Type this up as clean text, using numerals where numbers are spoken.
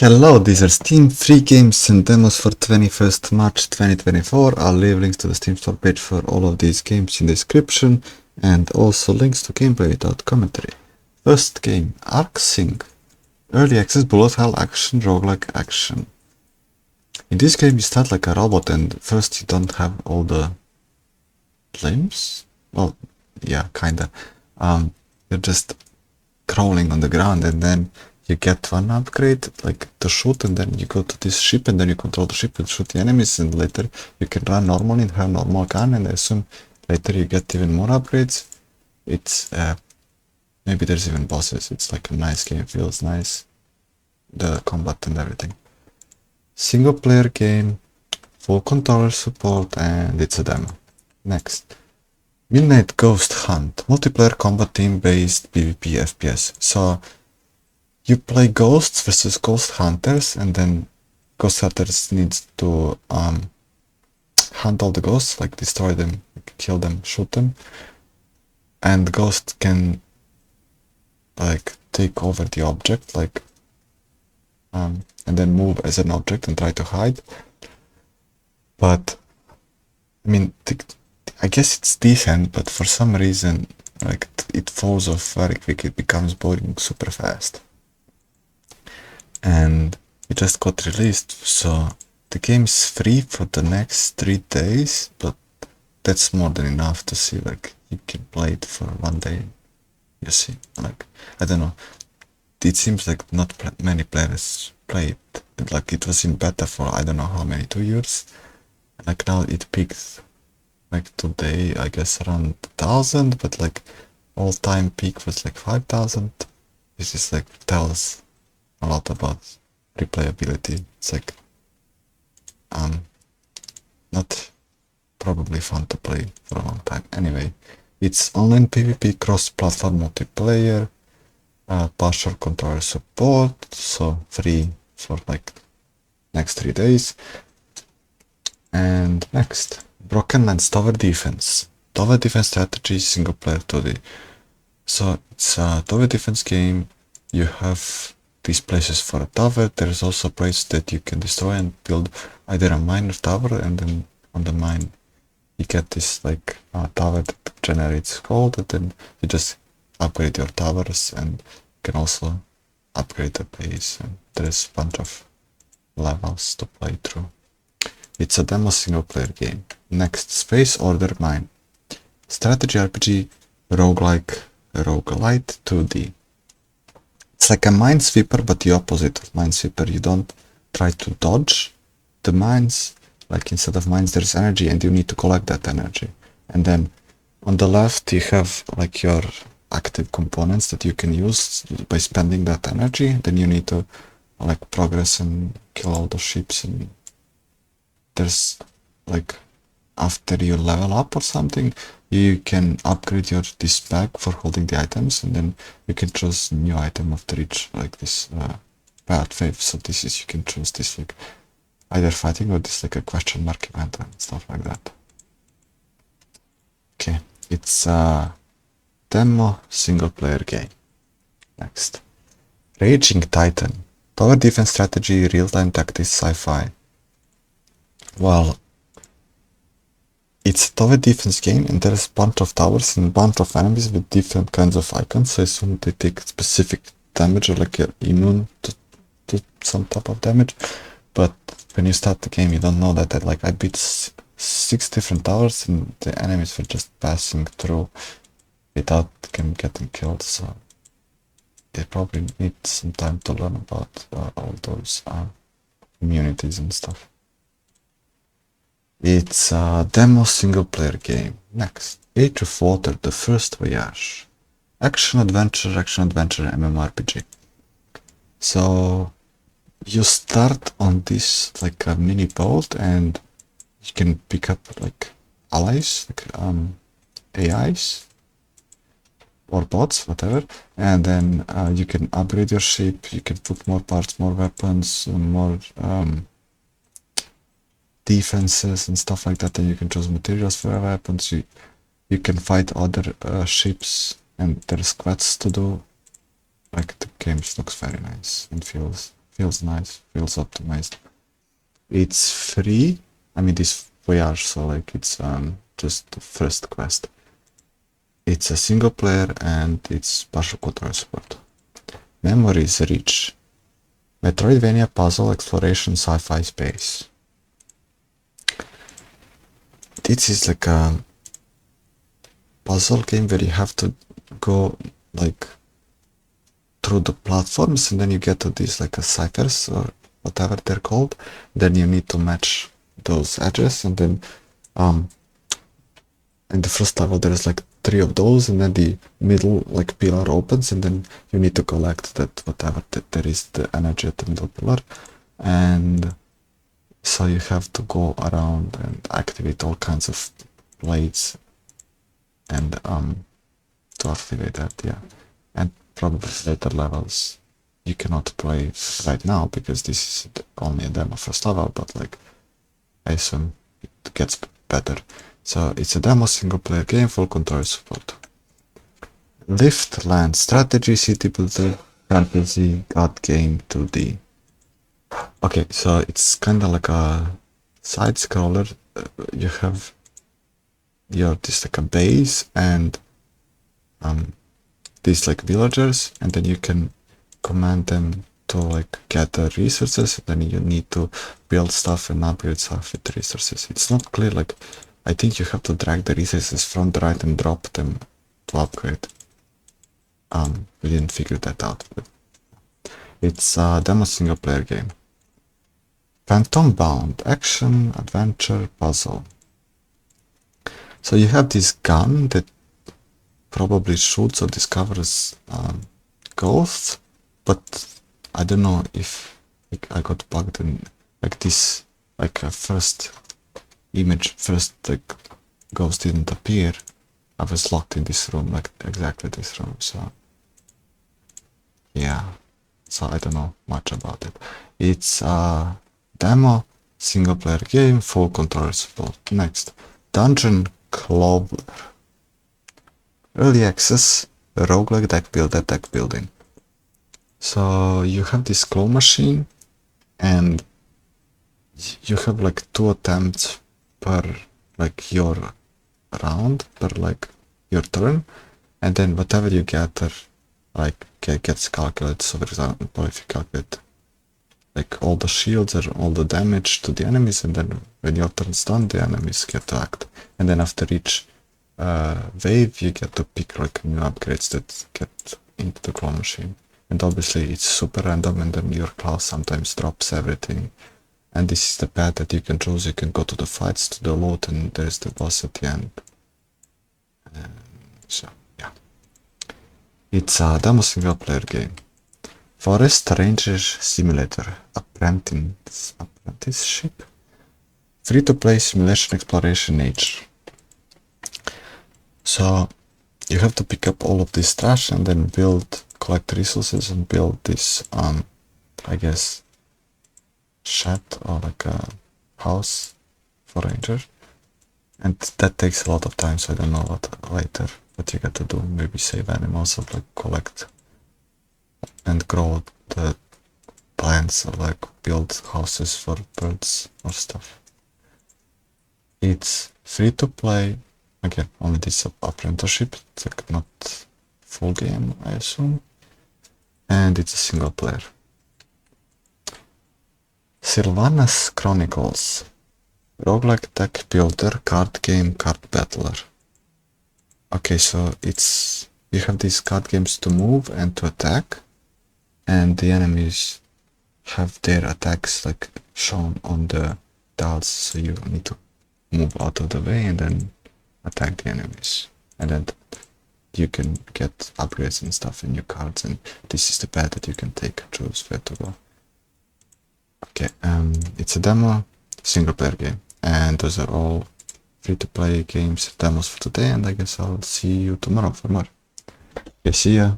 Hello, these are Steam free games and demos for 21st March 2024. I'll leave links to the Steam store page for all of these games in the description and also links to gameplay without commentary. First game, Arksync. Early access bullet hell action roguelike action. In this game you start like a robot and first you don't have all the limbs? Well, yeah, kinda. You're just crawling on the ground and then you get one upgrade like to shoot, and then you go to this ship and then you control the ship and shoot the enemies, and later you can run normally and have a normal gun, and I assume later you get even more upgrades. It's maybe there's even bosses. It's like a nice game, feels nice, the combat and everything. Single player game, full controller support, and it's a demo. Next, Midnight Ghost Hunt, multiplayer combat team based PvP FPS. So you play ghosts versus ghost hunters, and then ghost hunters needs to hunt all the ghosts, like destroy them, kill them, shoot them, and ghost can like take over the object, like and then move as an object and try to hide. But I mean, I guess it's decent, but for some reason like it falls off very quick. It becomes boring super fast. And it just got released, so the game's free for the next 3 days, but that's more than enough to see like you can play it for 1 day. You see, like I don't know, it seems like not many players play it. Like it was in beta for I don't know how many, 2 years. Like now it peaked like today, I guess around 1,000, but like all time peak was like 5,000. This is like tells a lot about replayability. It's like not probably fun to play for a long time. Anyway, it's online PvP, cross-platform multiplayer, partial controller support, so free for like next 3 days. And next, Broken Lands Tower Defense. Tower Defense Strategy, single player 2D. So it's a tower defense game. You have these places for a tower. There's also a place that you can destroy and build either a mine or tower, and then on the mine you get this like tower that generates gold, and then you just upgrade your towers, and you can also upgrade the base, and there's a bunch of levels to play through. It's a demo single player game. Next, Space Order Mine. Strategy RPG roguelike roguelite 2D. It's like a minesweeper, but the opposite of minesweeper. You don't try to dodge the mines. Like instead of mines, there's energy, and you need to collect that energy. And then on the left, you have like your active components that you can use by spending that energy. Then you need to like progress and kill all the ships. And there's like after you level up or something, you can upgrade your this bag for holding the items, and then you can choose new item after each like this bad wave. So this is, you can choose this like either fighting or this like a question mark event and stuff like that. Okay, it's a demo single player game. Next, Raging Titan, tower defense strategy, real-time tactics, sci-fi. Well, it's a tower defense game, and there's a bunch of towers and a bunch of enemies with different kinds of icons, so I assume they take specific damage, or like you're immune to some type of damage. But when you start the game, you don't know that. Like I beat 6 different towers, and the enemies were just passing through without them getting killed, so they probably need some time to learn about all those immunities and stuff. It's a demo single player game. Next, Age of Water, The First Voyage. Action adventure MMORPG. So you start on this like a mini boat, and you can pick up like allies, like AIs or bots, whatever, and then you can upgrade your ship. You can put more parts, more weapons, more defenses and stuff like that, and you can choose materials for your weapons. You can fight other ships, and there's quests to do. Like the game looks very nice and feels feels nice, feels optimized. It's free. I mean, this Voyage, so like it's just the first quest. It's a single player and it's partial controller support. Memory is rich. Metroidvania puzzle exploration sci-fi space. This is like a puzzle game where you have to go like through the platforms and then you get to these like a ciphers or whatever they're called. Then you need to match those edges, and then in the first level there's like 3 of those, and then the middle like pillar opens, and then you need to collect that whatever there is the energy at the middle pillar, and so you have to go around and activate all kinds of blades and to activate that, yeah. And probably later levels you cannot play right now because this is only a demo first level, but like I assume it gets better. So it's a demo single player game, full controller support. Liftlands, strategy, city builder, fantasy, god game 2D. Okay, so it's kind of like a side scroller. You have this like a base and these like villagers, and then you can command them to like gather resources, and then you need to build stuff and upgrade stuff with resources. It's not clear, like I think you have to drag the resources from the right and drop them to upgrade. We didn't figure that out, but it's a demo single player game. Phantom Bound, action, adventure, puzzle. So you have this gun that probably shoots or discovers ghosts, but I don't know if like, I got bugged in like this, like a first image, first like ghost didn't appear. I was locked in this room, like exactly this room, so yeah, so I don't know much about it. It's a demo single player game, full controller support. Next, Dungeon Clawler. Early access, roguelike deck building. So you have this claw machine and you have like 2 attempts per like your round, per like your turn, and then whatever you gather like gets calculated. So for example, if you calculate like all the shields or all the damage to the enemies, and then when your turn's done, the enemies get to act, and then after each wave you get to pick like new upgrades that get into the claw machine. And obviously it's super random, and then your class sometimes drops everything. And this is the path that you can choose. You can go to the fights, to the loot, and there's the boss at the end. So yeah, it's a demo single player game. Forest Ranger Simulator, Apprenticeship, free to play simulation exploration nature. So you have to pick up all of this trash and then collect resources and build this I guess shed or like a house for ranger, and that takes a lot of time, so I don't know what later what you got to do. Maybe save animals or like collect and grow the plants or like build houses for birds or stuff. It's free to play. Again, only this apprenticeship, it's like not full game, I assume. And it's a single player. Sylvana's Chronicles, roguelike deck builder, card game, card battler. Okay, so it's you have these card games to move and to attack, and the enemies have their attacks like shown on the tiles, so you need to move out of the way and then attack the enemies, and then you can get upgrades and stuff in your cards, and this is the path that you can take, choose where to go. Okay, it's a demo single player game, and those are all free to play games, demos for today, and I guess I'll see you tomorrow for more. Okay, see ya.